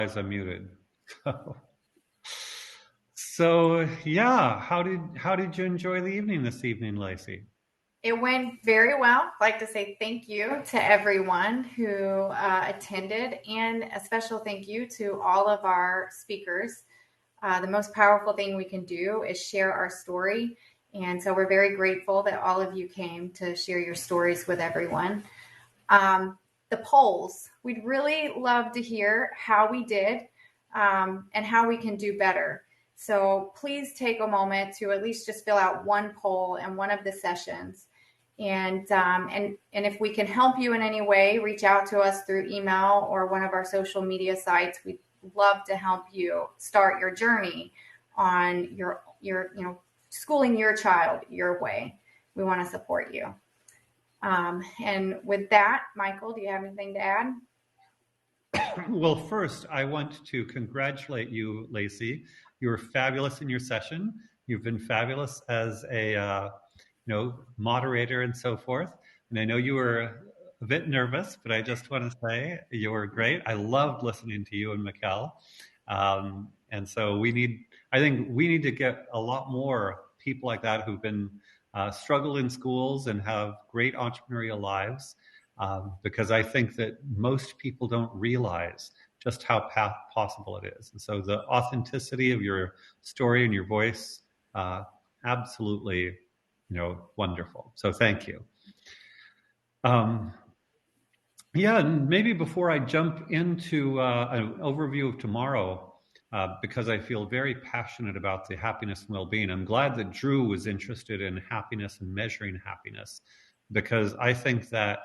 I'm muted. So yeah, how did you enjoy the evening this evening, Lacey? It went very well. I'd like to say thank you to everyone who attended, and a special thank you to all of our speakers. The most powerful thing we can do is share our story. And so we're very grateful that all of you came to share your stories with everyone. Um, the polls, we'd really love to hear how we did and how we can do better. So please take a moment to at least just fill out one poll in one of the sessions. And if we can help you in any way, reach out to us through email or one of our social media sites. We'd love to help you start your journey on your schooling your child your way. We want to support you. And with that, Michael, do you have anything to add? Well, first, I want to congratulate you, Lacey. You were fabulous in your session. You've been fabulous as a moderator and so forth. And I know you were a bit nervous, but I just want to say you were great. I loved listening to you and Mikkel. And so I think we need to get a lot more people like that who've been struggled in schools and have great entrepreneurial lives, because I think that most people don't realize just how possible it is. And so the authenticity of your story and your voice, absolutely, wonderful. So thank you. Yeah, and maybe before I jump into an overview of tomorrow, because I feel very passionate about the happiness and well-being, I'm glad that Drew was interested in happiness and measuring happiness, because I think that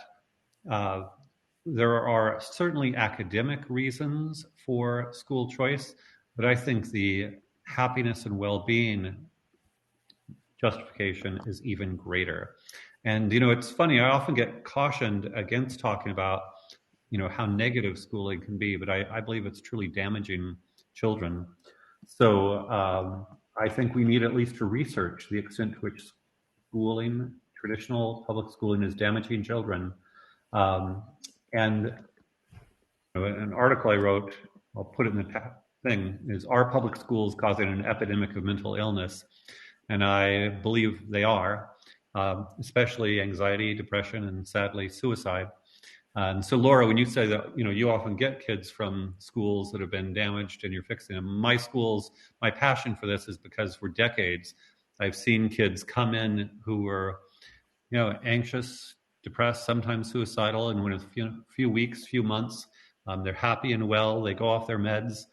there are certainly academic reasons for school choice, but I think the happiness and well-being justification is even greater. And, it's funny, I often get cautioned against talking about, how negative schooling can be, but I believe it's truly damaging children. So I think we need at least to research the extent to which schooling, traditional public schooling, is damaging children. And an article I wrote, I'll put it in the thing, is Are Public Schools Causing an Epidemic of Mental Illness? And I believe they are, especially anxiety, depression, and sadly suicide. And so, Laura, when you say that, you often get kids from schools that have been damaged and you're fixing them. My schools, my passion for this is because for decades, I've seen kids come in who were, anxious, depressed, sometimes suicidal, and within a few weeks, few months, they're happy and well, they go off their meds.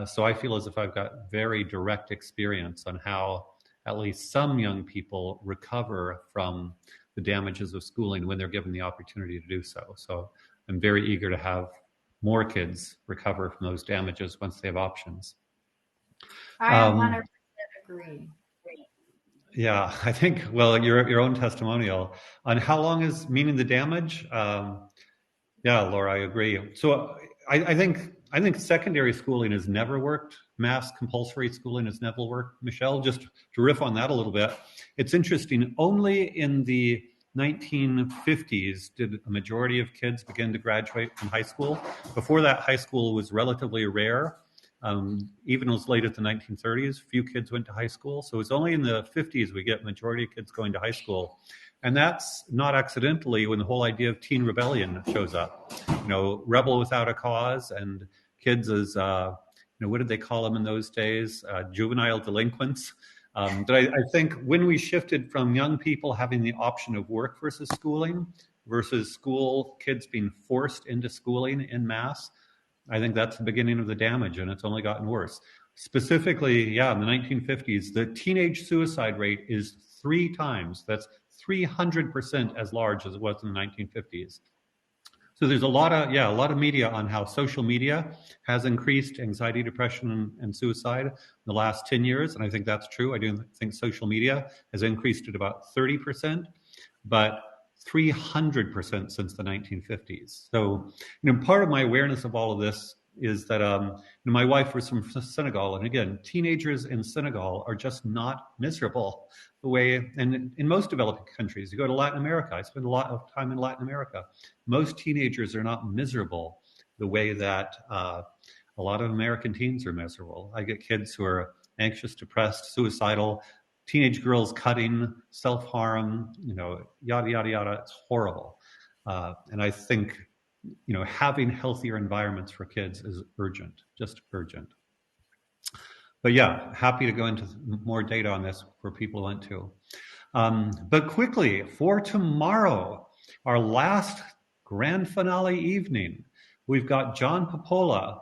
So I feel as if I've got very direct experience on how at least some young people recover from the damages of schooling when they're given the opportunity to do so. So I'm very eager to have more kids recover from those damages once they have options. I 100% agree. Yeah, I think, well, your own testimonial on how long is meaning the damage. Yeah, Laura, I agree. So I think secondary schooling has never worked. Mass compulsory schooling has never worked. Michelle, just to riff on that a little bit, it's interesting. Only in the 1950s did a majority of kids begin to graduate from high school. Before that, high school was relatively rare. Even as late as the 1930s, few kids went to high school. So it's only in the 50s we get majority of kids going to high school. And that's not accidentally when the whole idea of teen rebellion shows up. Rebel without a cause, and kids as, what did they call them in those days? Juvenile delinquents. But I think when we shifted from young people having the option of work versus schooling versus school kids being forced into schooling in mass, I think that's the beginning of the damage, and it's only gotten worse. Specifically, in the 1950s, the teenage suicide rate is 3 times. That's 300% as large as it was in the 1950s. So there's a lot of media on how social media has increased anxiety, depression, and suicide in the last 10 years. And I think that's true. I do think social media has increased at about 30%, but 300% since the 1950s. So, part of my awareness of all of this is that my wife was from Senegal, and again, teenagers in Senegal are just not miserable the way, and in most developing countries, you go to Latin America, I spend a lot of time in Latin America, most teenagers are not miserable the way that a A lot of American teens are miserable. I get kids who are anxious, depressed, suicidal, teenage girls cutting, self-harm, yada, yada, yada. It's horrible. And I think, having healthier environments for kids is urgent, just urgent. But yeah, happy to go into more data on this for people who want to. But quickly, for tomorrow, our last grand finale evening, we've got John Popola,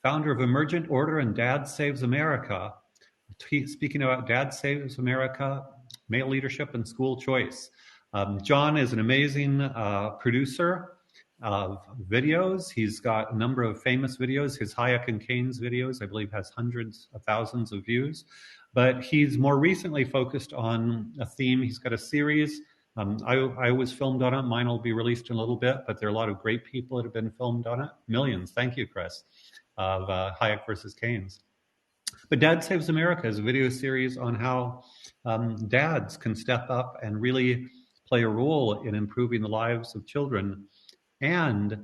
founder of Emergent Order and Dad Saves America, speaking about Dad Saves America, male leadership and school choice. John is an amazing producer of videos. He's got a number of famous videos. His Hayek and Keynes videos, I believe, has hundreds of thousands of views. But he's more recently focused on a theme. He's got a series. I was filmed on it. Mine will be released in a little bit, but there are a lot of great people that have been filmed on it. Millions. Thank you, Chris, of Hayek versus Keynes. But Dad Saves America is a video series on how dads can step up and really play a role in improving the lives of children. And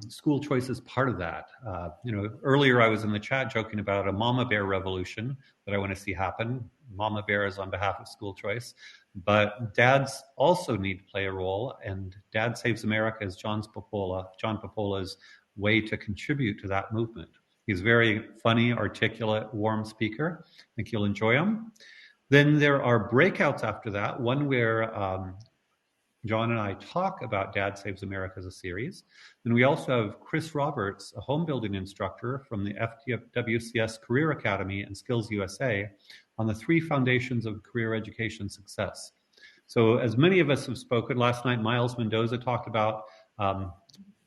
school choice is part of that. Earlier I was in the chat joking about a mama bear revolution that I want to see happen. Mama bear is on behalf of school choice, but dads also need to play a role, and Dad Saves America is John Popola's way to contribute to that movement. He's a very funny, articulate, warm speaker. I think you'll enjoy him. Then there are breakouts after that, one where John and I talk about Dad Saves America as a series. Then we also have Chris Roberts, a home building instructor from the FWCS Career Academy and Skills USA, on the 3 foundations of career education success. So as many of us have spoken, last night Miles Mendoza talked about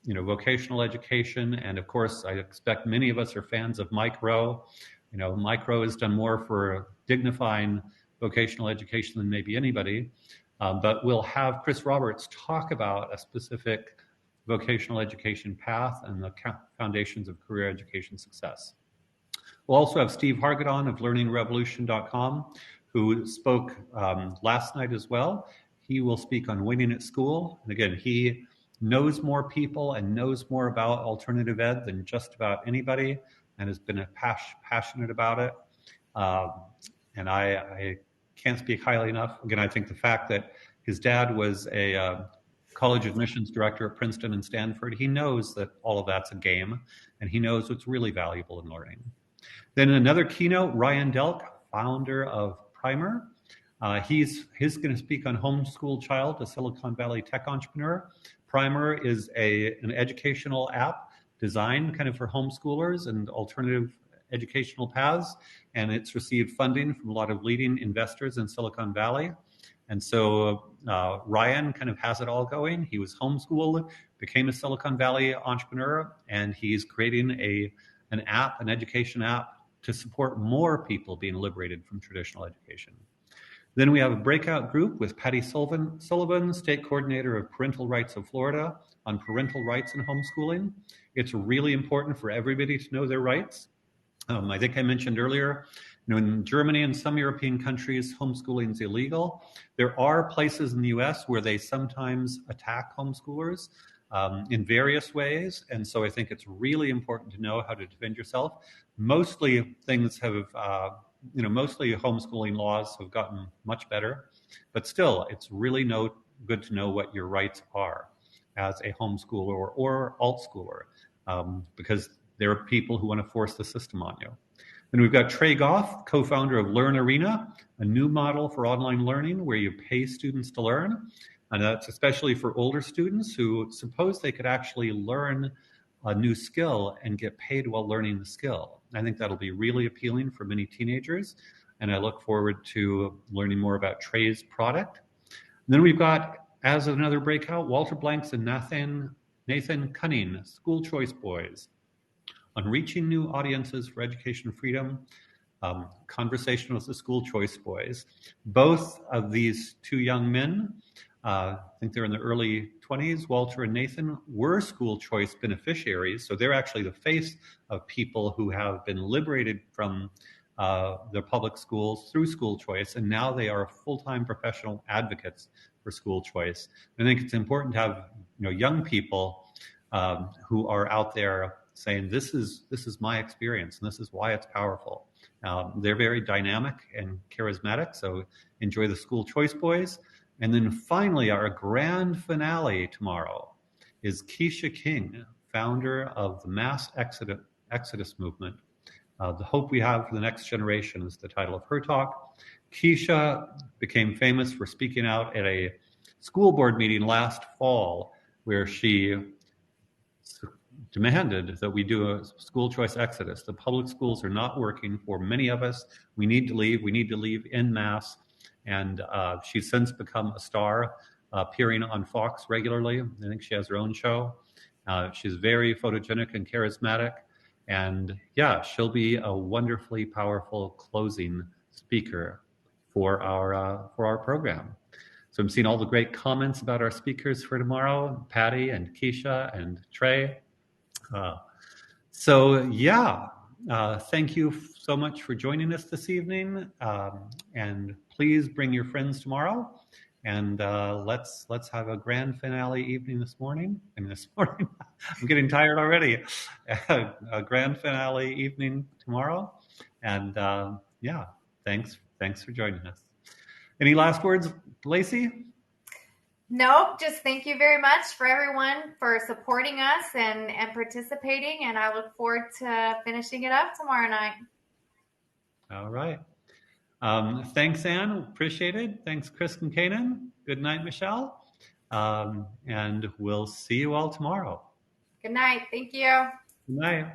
vocational education. And of course, I expect many of us are fans of Mike Rowe. Mike Rowe has done more for dignifying vocational education than maybe anybody. But we'll have Chris Roberts talk about a specific vocational education path and the foundations of career education success. We'll also have Steve Hargadon of learningrevolution.com, who spoke last night as well. He will speak on winning at school. And again, he knows more people and knows more about alternative ed than just about anybody, and has been passionate about it. And I can't speak highly enough. Again, I think the fact that his dad was a college admissions director at Princeton and Stanford, he knows that all of that's a game, and he knows what's really valuable in learning. Then another keynote, Ryan Delk, founder of Primer. He's going to speak on Homeschool Child, a Silicon Valley tech entrepreneur. Primer is an educational app designed kind of for homeschoolers and alternative educational paths, and it's received funding from a lot of leading investors in Silicon Valley. And so Ryan kind of has it all going. He was homeschooled, became a Silicon Valley entrepreneur, and he's creating an education app to support more people being liberated from traditional education. Then we have a breakout group with Patty Sullivan, state coordinator of Parental Rights of Florida, on parental rights in homeschooling. It's really important for everybody to know their rights. I think I mentioned earlier, in Germany and some European countries, homeschooling is illegal. There are places in the US where they sometimes attack homeschoolers in various ways. And so I think it's really important to know how to defend yourself. Mostly things have, mostly homeschooling laws have gotten much better, but still it's really good to know what your rights are as a homeschooler or alt schooler, because there are people who want to force the system on you. Then we've got Trey Goff, co-founder of Learn Arena, a new model for online learning where you pay students to learn. And that's especially for older students who suppose they could actually learn a new skill and get paid while learning the skill. I think that'll be really appealing for many teenagers. And I look forward to learning more about Trey's product. And then we've got, as another breakout, Walter Blanks and Nathan Cunning, School Choice Boys, on reaching new audiences for education freedom, conversation with the School Choice Boys. Both of these two young men, I think they're in their early 20s, Walter and Nathan, were school choice beneficiaries. So they're actually the face of people who have been liberated from the public schools through school choice, and now they are full-time professional advocates for school choice. I think it's important to have young people who are out there saying this is my experience and this is why it's powerful. They're very dynamic and charismatic, so enjoy the School Choice Boys. And then finally, our grand finale tomorrow is Keisha King, founder of the Mass Exodus Movement. The Hope We Have for the Next Generation is the title of her talk. Keisha became famous for speaking out at a school board meeting last fall where she demanded that we do a school choice exodus. The public schools are not working for many of us. We need to leave. We need to leave en masse. And she's since become a star, appearing on Fox regularly. I think she has her own show. She's very photogenic and charismatic. And yeah, she'll be a wonderfully powerful closing speaker for our program. So I'm seeing all the great comments about our speakers for tomorrow, Patty and Keisha and Trey. Thank you so much for joining us this evening. And please bring your friends tomorrow. And let's have a grand finale evening this morning. And this morning, I'm getting tired already. A grand finale evening tomorrow. And thanks for joining us. Any last words, Lacey? Nope, just thank you very much for everyone for supporting us and participating. And I look forward to finishing it up tomorrow night. All right. Thanks, Anne. Appreciate it. Thanks, Chris and Kanan. Good night, Michelle. And we'll see you all tomorrow. Good night. Thank you. Good night.